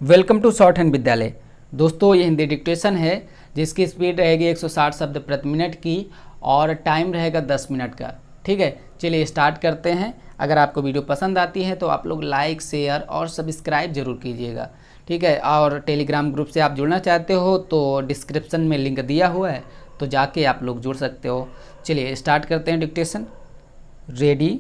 Welcome to short hand विद्यालय। दोस्तों, ये हिंदी डिक्टेशन है जिसकी स्पीड रहेगी 160 शब्द प्रति मिनट की और टाइम रहेगा 10 मिनट का। ठीक है, चलिए स्टार्ट करते हैं। अगर आपको वीडियो पसंद आती है तो आप लोग लाइक, शेयर और सब्सक्राइब जरूर कीजिएगा। ठीक है, और टेलीग्राम ग्रुप से आप जुड़ना चाहते हो तो डिस्क्रिप्शन में लिंक दिया हुआ है, तो जाके आप लोग जुड़ सकते हो। चलिए स्टार्ट करते हैं डिक्टेशन। Ready,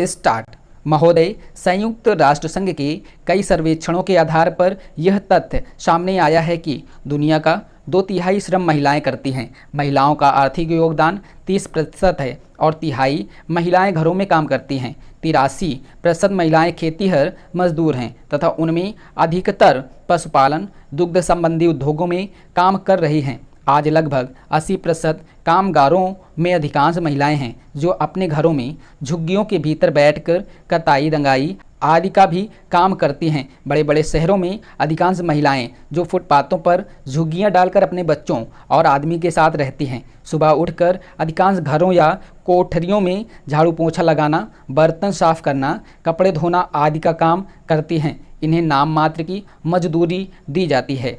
start. महोदय, संयुक्त राष्ट्र संघ के कई सर्वेक्षणों के आधार पर यह तथ्य सामने आया है कि दुनिया का 2/3 श्रम महिलाएं करती हैं। महिलाओं का आर्थिक योगदान 30% है और 1/3 महिलाएं घरों में काम करती हैं। 83% महिलाएं खेतीहर मजदूर हैं तथा उनमें अधिकतर पशुपालन, दुग्ध संबंधी उद्योगों में काम कर रही हैं। आज लगभग 80% कामगारों में अधिकांश महिलाएं हैं जो अपने घरों में झुग्गियों के भीतर बैठकर कताई, रंगाई आदि का भी काम करती हैं। बड़े बड़े शहरों में अधिकांश महिलाएं जो फुटपाथों पर झुग्गियां डालकर अपने बच्चों और आदमी के साथ रहती हैं। सुबह उठकर अधिकांश घरों या कोठरियों में झाड़ू पोंछा लगाना, बर्तन साफ करना, कपड़े धोना आदि का काम करती हैं। इन्हें नाम मात्र की मजदूरी दी जाती है।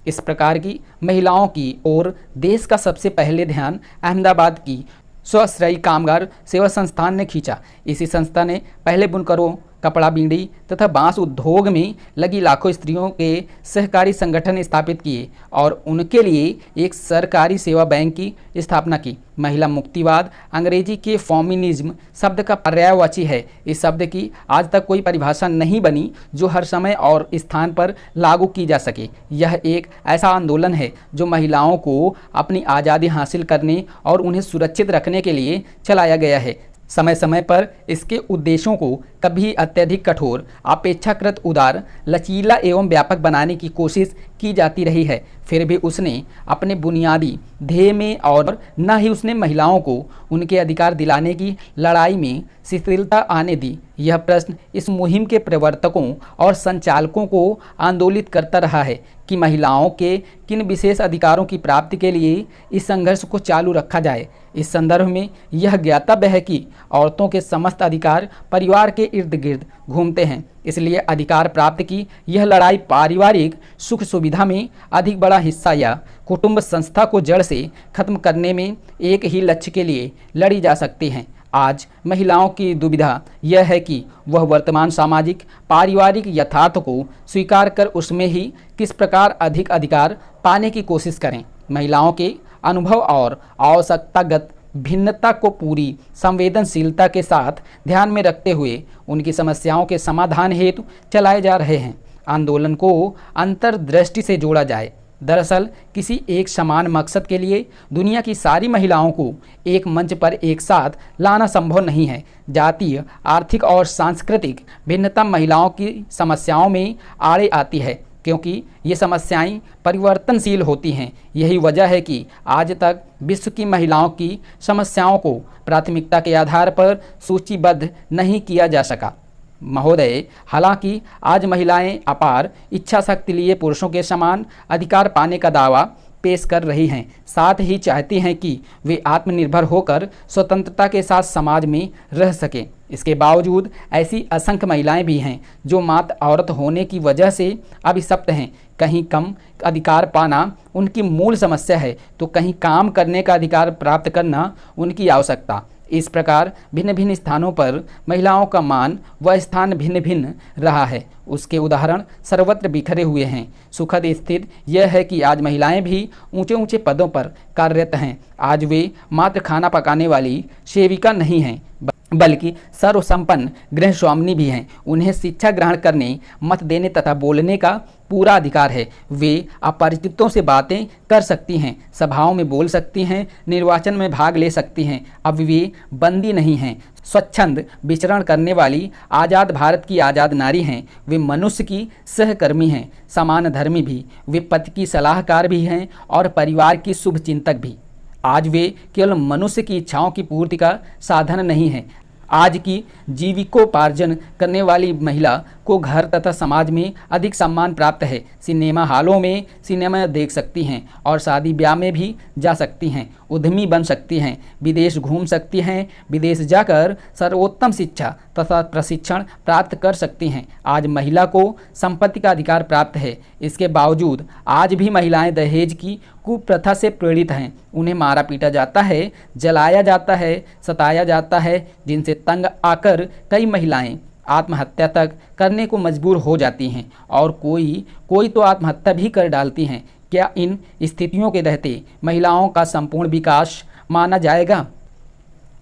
इस प्रकार की महिलाओं की ओर देश का सबसे पहले ध्यान अहमदाबाद की स्वाश्रयी कामगार सेवा संस्थान ने खींचा। इसी संस्था ने पहले बुनकरों, कपड़ा, बीड़ी तथा बांस उद्योग में लगी लाखों स्त्रियों के सहकारी संगठन स्थापित किए और उनके लिए एक सरकारी सेवा बैंक की स्थापना की। महिला मुक्तिवाद अंग्रेजी के फेमिनिज्म शब्द का पर्यायवाची है। इस शब्द की आज तक कोई परिभाषा नहीं बनी जो हर समय और स्थान पर लागू की जा सके। यह एक ऐसा आंदोलन है जो महिलाओं को अपनी आज़ादी हासिल करने और उन्हें सुरक्षित रखने के लिए चलाया गया है। समय समय पर इसके उद्देश्यों को कभी अत्यधिक कठोर, अपेक्षाकृत उदार, लचीला एवं व्यापक बनाने की कोशिश की जाती रही है। फिर भी उसने अपने बुनियादी ध्येय में और न ही उसने महिलाओं को उनके अधिकार दिलाने की लड़ाई में शिथिलता आने दी। यह प्रश्न इस मुहिम के प्रवर्तकों और संचालकों को आंदोलित करता रहा है कि महिलाओं के किन विशेष अधिकारों की प्राप्ति के लिए इस संघर्ष को चालू रखा जाए। इस संदर्भ में यह ज्ञातव्य है कि औरतों के समस्त अधिकार परिवार के इर्द गिर्द घूमते हैं। इसलिए अधिकार प्राप्ति की यह लड़ाई पारिवारिक सुख सुविधा में अधिक बड़ा हिस्सा या कुटुंब संस्था को जड़ से खत्म करने में एक ही लक्ष्य के लिए लड़ी जा सकती है। आज महिलाओं की दुविधा यह है कि वह वर्तमान सामाजिक पारिवारिक यथार्थ को स्वीकार कर उसमें ही किस प्रकार अधिक अधिकार पाने की कोशिश करें। महिलाओं के अनुभव और आवश्यकतागत भिन्नता को पूरी संवेदनशीलता के साथ ध्यान में रखते हुए उनकी समस्याओं के समाधान हेतु चलाए जा रहे हैं। आंदोलन को अंतर्दृष्टि से जोड़ा जाए। दरअसल किसी एक समान मकसद के लिए दुनिया की सारी महिलाओं को एक मंच पर एक साथ लाना संभव नहीं है। जातीय, आर्थिक और सांस्कृतिक भिन्नता महिलाओं की समस्याओं में आड़े आती है क्योंकि ये समस्याएं परिवर्तनशील होती हैं। यही वजह है कि आज तक विश्व की महिलाओं की समस्याओं को प्राथमिकता के आधार पर सूचीबद्ध नहीं किया जा सका। महोदय, हालांकि आज महिलाएं अपार इच्छा शक्ति लिए पुरुषों के समान अधिकार पाने का दावा पेश कर रही हैं, साथ ही चाहती हैं कि वे आत्मनिर्भर होकर स्वतंत्रता के साथ समाज में रह सकें। इसके बावजूद ऐसी असंख्य महिलाएं भी हैं जो मात्र औरत होने की वजह से अभिशप्त हैं। कहीं कम अधिकार पाना उनकी मूल समस्या है तो कहीं काम करने का अधिकार प्राप्त करना उनकी आवश्यकता। इस प्रकार भिन्न भिन्न स्थानों पर महिलाओं का मान व स्थान भिन्न भिन्न रहा है। उसके उदाहरण सर्वत्र बिखरे हुए हैं। सुखद स्थिति यह है कि आज महिलाएं भी ऊंचे ऊंचे पदों पर कार्यरत हैं। आज वे मात्र खाना पकाने वाली सेविका नहीं हैं बल्कि सर्वसंपन्न गृहस्वामिनी भी हैं। उन्हें शिक्षा ग्रहण करने, मत देने तथा बोलने का पूरा अधिकार है। वे अपरिचितों से बातें कर सकती हैं, सभाओं में बोल सकती हैं, निर्वाचन में भाग ले सकती हैं। अब वे बंदी नहीं हैं, स्वच्छंद विचरण करने वाली आज़ाद भारत की आज़ाद नारी हैं। वे मनुष्य की सहकर्मी हैं, समान धर्मी भी। वे पति की सलाहकार भी हैं और परिवार की शुभ चिंतक भी। आज वे केवल मनुष्य की इच्छाओं की पूर्ति का साधन नहीं है। आज की जीविकोपार्जन करने वाली महिला को घर तथा समाज में अधिक सम्मान प्राप्त है। सिनेमा हॉलों में सिनेमा देख सकती हैं और शादी ब्याह में भी जा सकती हैं, उद्यमी बन सकती हैं, विदेश घूम सकती हैं, विदेश जाकर सर्वोत्तम शिक्षा तथा प्रशिक्षण प्राप्त कर सकती हैं। आज महिला को संपत्ति का अधिकार प्राप्त है। इसके बावजूद आज भी महिलाएं दहेज की कुप्रथा से प्रेरित हैं। उन्हें मारा पीटा जाता है, जलाया जाता है, सताया जाता है, जिनसे तंग आकर कई महिलाएं आत्महत्या तक करने को मजबूर हो जाती हैं और कोई तो आत्महत्या भी कर डालती हैं। क्या इन स्थितियों के रहते महिलाओं का संपूर्ण विकास माना जाएगा?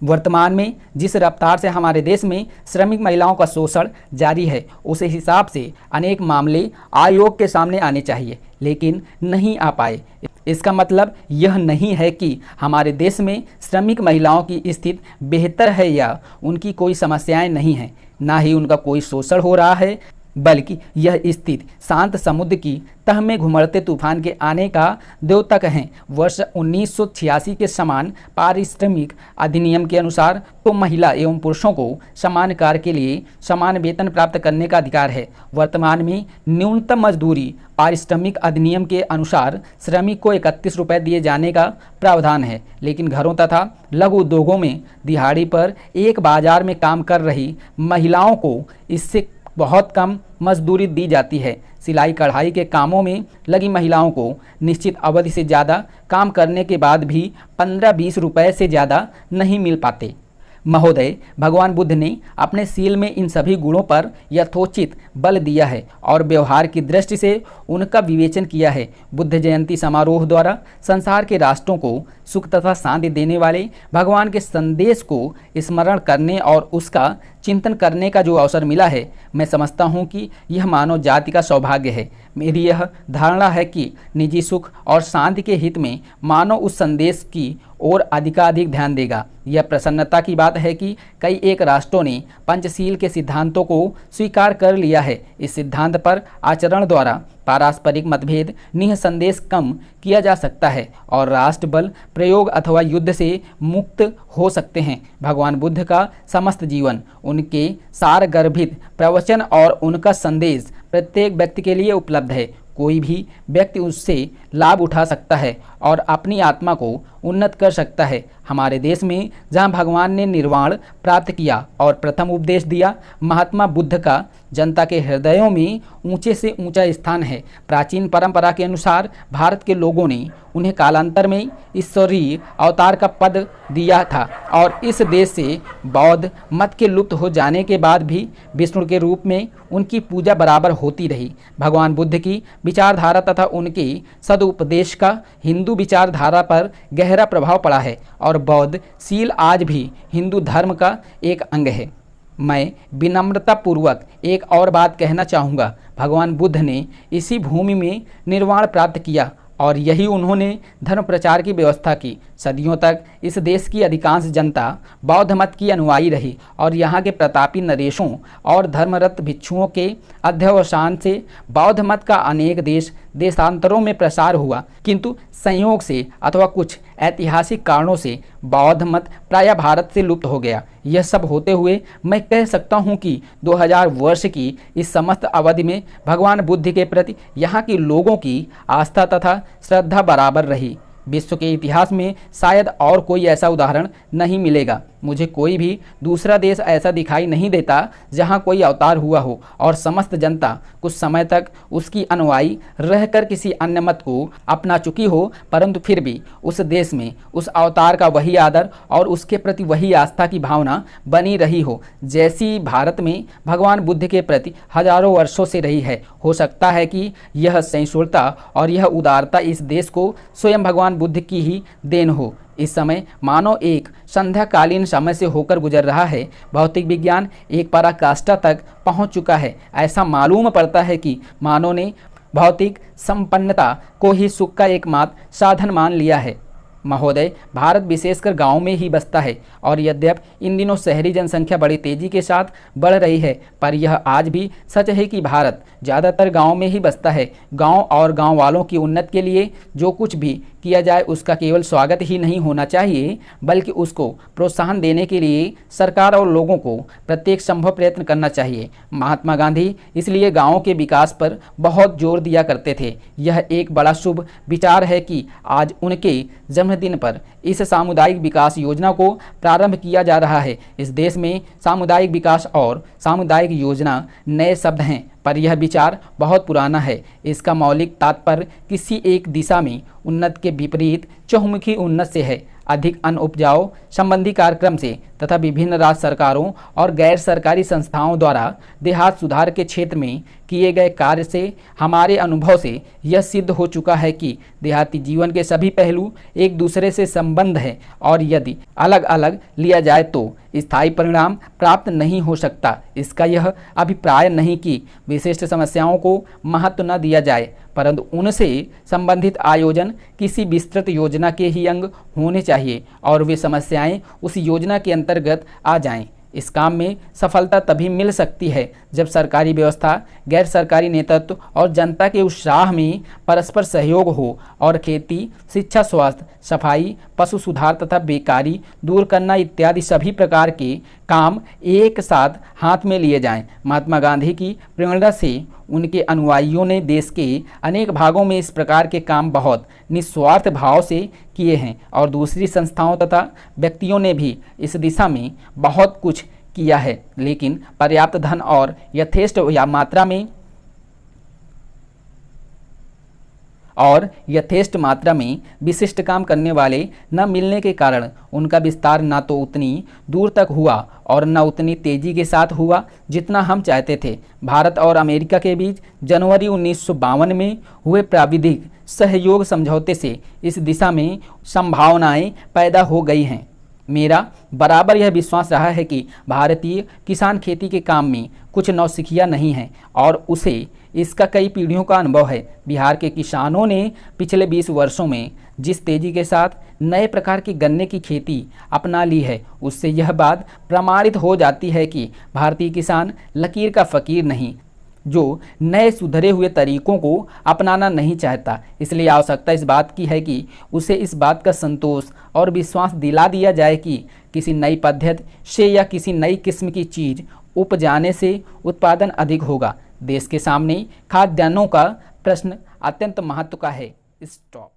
वर्तमान में जिस रफ्तार से हमारे देश में श्रमिक महिलाओं का शोषण जारी है, उस हिसाब से अनेक मामले आयोग के सामने आने चाहिए, लेकिन नहीं आ पाए। इसका मतलब यह नहीं है कि हमारे देश में श्रमिक महिलाओं की स्थिति बेहतर है या उनकी कोई समस्याएं नहीं हैं, ना ही उनका कोई शोषण हो रहा है, बल्कि यह स्थिति शांत समुद्र की तह में घुमड़ते तूफान के आने का द्योतक है। वर्ष 1986 के समान पारिश्रमिक अधिनियम के अनुसार तो महिला एवं पुरुषों को समान कार्य के लिए समान वेतन प्राप्त करने का अधिकार है। वर्तमान में न्यूनतम मजदूरी पारिश्रमिक अधिनियम के अनुसार श्रमिक को 31 रुपये दिए जाने का प्रावधान है, लेकिन घरों तथा लघु उद्योगों में दिहाड़ी पर एक बाजार में काम कर रही महिलाओं को इससे बहुत कम मजदूरी दी जाती है। सिलाई कढ़ाई के कामों में लगी महिलाओं को निश्चित अवधि से ज़्यादा काम करने के बाद भी 15-20 रुपये से ज़्यादा नहीं मिल पाते। महोदय, भगवान बुद्ध ने अपने सील में इन सभी गुणों पर यथोचित बल दिया है और व्यवहार की दृष्टि से उनका विवेचन किया है। बुद्ध जयंती समारोह द्वारा संसार के राष्ट्रों को सुख तथा शांति देने वाले भगवान के संदेश को स्मरण करने और उसका चिंतन करने का जो अवसर मिला है, मैं समझता हूँ कि यह मानव जाति का सौभाग्य है। मेरी यह धारणा है कि निजी सुख और शांति के हित में मानव उस संदेश की ओर अधिकाधिक ध्यान देगा। यह प्रसन्नता की बात है कि कई एक राष्ट्रों ने पंचशील के सिद्धांतों को स्वीकार कर लिया है। इस सिद्धांत पर आचरण द्वारा पारस्परिक मतभेद निःसंदेश कम किया जा सकता है और राष्ट्र बल प्रयोग अथवा युद्ध से मुक्त हो सकते हैं। भगवान बुद्ध का समस्त जीवन, उनके सारगर्भित प्रवचन और उनका संदेश प्रत्येक व्यक्ति के लिए उपलब्ध है। कोई भी व्यक्ति उससे लाभ उठा सकता है और अपनी आत्मा को उन्नत कर सकता है। हमारे देश में जहाँ भगवान ने निर्वाण प्राप्त किया और प्रथम उपदेश दिया, महात्मा बुद्ध का जनता के हृदयों में ऊंचे से ऊंचा स्थान है। प्राचीन परंपरा के अनुसार भारत के लोगों ने उन्हें कालांतर में ईश्वरीय अवतार का पद दिया था और इस देश से बौद्ध मत के लुप्त हो जाने के बाद भी विष्णु के रूप में उनकी पूजा बराबर होती रही। भगवान बुद्ध की विचारधारा तथा उनके सदुपदेश का हिंदू विचारधारा पर गहरा प्रभाव पड़ा है और बौद्ध शील आज भी हिंदू धर्म का एक अंग है। मैं विनम्रतापूर्वक एक और बात कहना चाहूँगा। भगवान बुद्ध ने इसी भूमि में निर्वाण प्राप्त किया और यही उन्होंने धर्म प्रचार की व्यवस्था की। सदियों तक इस देश की अधिकांश जनता बौद्ध मत की अनुयायी रही और यहाँ के प्रतापी नरेशों और धर्मरत भिक्षुओं के अध्यवसान से बौद्ध मत का अनेक देशांतरों में प्रसार हुआ, किंतु संयोग से अथवा कुछ ऐतिहासिक कारणों से बौद्ध मत प्रायः भारत से लुप्त हो गया। यह सब होते हुए मैं कह सकता हूँ कि 2000 वर्ष की इस समस्त अवधि में भगवान बुद्ध के प्रति यहाँ के लोगों की आस्था तथा श्रद्धा बराबर रही। विश्व के इतिहास में शायद और कोई ऐसा उदाहरण नहीं मिलेगा। मुझे कोई भी दूसरा देश ऐसा दिखाई नहीं देता जहां कोई अवतार हुआ हो और समस्त जनता कुछ समय तक उसकी अनुयायी रहकर किसी अन्य मत को अपना चुकी हो, परंतु फिर भी उस देश में उस अवतार का वही आदर और उसके प्रति वही आस्था की भावना बनी रही हो जैसी भारत में भगवान बुद्ध के प्रति हजारों वर्षों से रही है। हो सकता है कि यह सहिष्णुता और यह उदारता इस देश को स्वयं भगवान बुद्ध की ही देन हो। इस समय मानव एक संध्याकालीन समय से होकर गुजर रहा है। भौतिक विज्ञान एक पराकाष्ठा तक पहुंच चुका है। ऐसा मालूम पड़ता है कि मानव ने भौतिक संपन्नता को ही सुख का एकमात्र साधन मान लिया है। महोदय, भारत विशेषकर गाँव में ही बसता है और यद्यपि इन दिनों शहरी जनसंख्या बड़ी तेजी के साथ बढ़ रही है, पर यह आज भी सच है कि भारत ज़्यादातर गाँव में ही बसता है। गाँव और गाँव वालों की उन्नति के लिए जो कुछ भी किया जाए उसका केवल स्वागत ही नहीं होना चाहिए, बल्कि उसको प्रोत्साहन देने के लिए सरकार और लोगों को प्रत्येक संभव प्रयत्न करना चाहिए। महात्मा गांधी इसलिए गाँवों के विकास पर बहुत जोर दिया करते थे। यह एक बड़ा शुभ विचार है कि आज उनके जन्मदिन पर इस सामुदायिक विकास योजना को प्रारंभ किया जा रहा है। इस देश में सामुदायिक विकास और सामुदायिक योजना नए शब्द हैं, पर यह विचार बहुत पुराना है। इसका मौलिक तात्पर्य किसी एक दिशा में उन्नति के विपरीत चहुमुखी उन्नति से है। अधिक अन्न उपजाऊ संबंधी कार्यक्रम से तथा विभिन्न राज्य सरकारों और गैर सरकारी संस्थाओं द्वारा देहात सुधार के क्षेत्र में किए गए कार्य से हमारे अनुभव से यह सिद्ध हो चुका है कि देहाती जीवन के सभी पहलू एक दूसरे से संबंध है और यदि अलग अलग लिया जाए तो स्थायी परिणाम प्राप्त नहीं हो सकता। इसका यह अभिप्राय नहीं कि विशिष्ट समस्याओं को महत्व न दिया जाए, परंतु उनसे संबंधित आयोजन किसी विस्तृत योजना के ही अंग होने चाहिए और वे समस्याएं उस योजना के अंतर्गत आ जाएं। इस काम में सफलता तभी मिल सकती है जब सरकारी व्यवस्था, गैर सरकारी नेतृत्व और जनता के उत्साह में परस्पर सहयोग हो और खेती, शिक्षा, स्वास्थ्य, सफाई, पशु सुधार तथा बेकारी दूर करना इत्यादि सभी प्रकार के काम एक साथ हाथ में लिए जाएं। महात्मा गांधी की प्रेरणा से उनके अनुयायियों ने देश के अनेक भागों में इस प्रकार के काम बहुत निस्वार्थ भाव से किए हैं और दूसरी संस्थाओं तथा व्यक्तियों ने भी इस दिशा में बहुत कुछ किया है, लेकिन पर्याप्त धन और यथेष्ट मात्रा में विशिष्ट काम करने वाले न मिलने के कारण उनका विस्तार न तो उतनी दूर तक हुआ और न उतनी तेजी के साथ हुआ जितना हम चाहते थे। भारत और अमेरिका के बीच जनवरी 1952 में हुए प्राविधिक सहयोग समझौते से इस दिशा में संभावनाएं पैदा हो गई हैं। मेरा बराबर यह विश्वास रहा है कि भारतीय किसान खेती के काम में कुछ नौसिखिया नहीं है और उसे इसका कई पीढ़ियों का अनुभव है। बिहार के किसानों ने पिछले 20 वर्षों में जिस तेजी के साथ नए प्रकार की गन्ने की खेती अपना ली है, उससे यह बात प्रमाणित हो जाती है कि भारतीय किसान लकीर का फ़कीर नहीं, जो नए सुधरे हुए तरीकों को अपनाना नहीं चाहता। इसलिए आवश्यकता इस बात की है कि उसे इस बात का संतोष और विश्वास दिला दिया जाए कि किसी नई पद्धति से या किसी नई किस्म की चीज़ उपजाने से उत्पादन अधिक होगा। देश के सामने खाद्यान्नों का प्रश्न अत्यंत महत्व का है। स्टॉप।